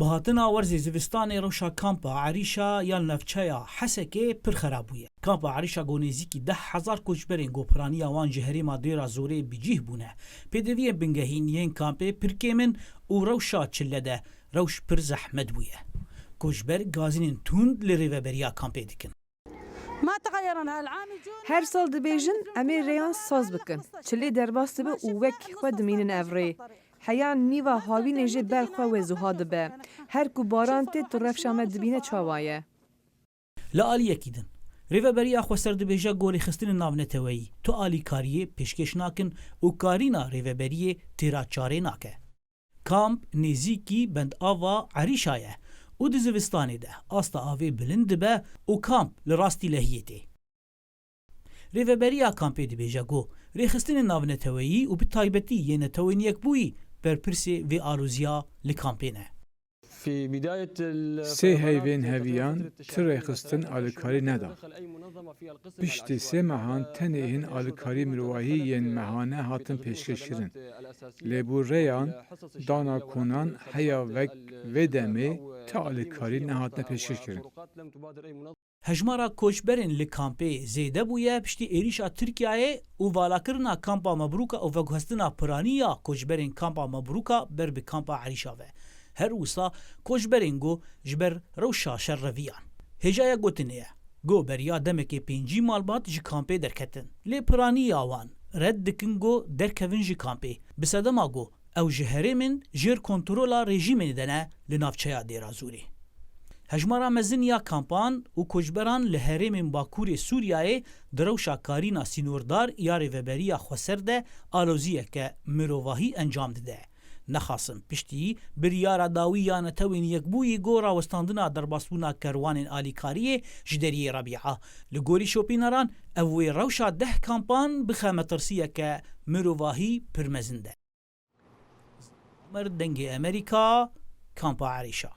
بهاتنا ورزی زوستانی روشا کامپا عریشا یا نفچیا حسکه پر خرابویه. کامپا عریشا گونیزی کی 10,000 کوچبرین گوپرانی آوان جهری مادیرا زوری بجیه بونه. پدوی بنگهینین کامپه پرکمن و روشا چلده روش پر زحمت بویه. کوچبر گازین توند لریو بریا کامپه دیکن. هر سال دبیجن امیر ریان ساز بکن. چلی درباست به اوک خود مینن افری. حیان نیوا هاوی نجی برخوا و زهاد به. هر کو باران تی طرف شامد دبینه چاوایه. لآلی یکیدن. ریو بریا خوستر دبیجا گوری خستین ناونتوی. تو آلی کاریه پیشکش ناکن و کارینا ریو بریه تیرا چاره ناکه. کامپ نزیکی بند آوا عریشایه. و دزوستانی ده آستا آوی بلند به و کامپ لراستی لحیته. ریو بریا کامپی دبیجا گو ریخستین ناونتوی و بتایبتی یه نتوین یک بوی بر پرسی و آروزیا لکامپینه. سه هیوین هویان تر خستن آلکاری ندا. پشت سه ماهان تنهین آلکاری مروایی ین ماهانه هاتن پیشکش کردن. لبو ریان دانا کنان هیا وک و دمه تا آلکاری نهاتن پیشکش کردن. هجمارا کوچبرین لکامپی زیده بویه پشتی ایریشا ترکیه و والاکرنا کامپا مبروکا و وگهستنا پرانیا کوچبرین کامپا مبروکا بر به کامپا عریشا و هر وسا کوچبرینگو جبر روشا شرویان هجایا گوتنیه گو بریا دمکی پینجی مالبات جی کامپی درکتن لی پرانیا وان رد دکنگو درکوین جی کامپی بسدما گو او جهره من جیر کنترولا رژیمین دنه لنافچیا دیرازوری هجمارا مزنیا کامپان و کوچبران لهرم باکور سوریای دروشا کارینا سینوردار یاری وبریا خسرده آلوزیه که مروواهی انجام ده نخاسم پشتی بریارا داوی یا نتوین یک بوی گورا وستاندنا در باسبونا کروان آلیکاریه جدری ربیعه لگوری شوپینران اوی روشا 10 کامپان بخامه ترسیه که مروواهی پرمزنده مردنگ امریکا کامپا عریشا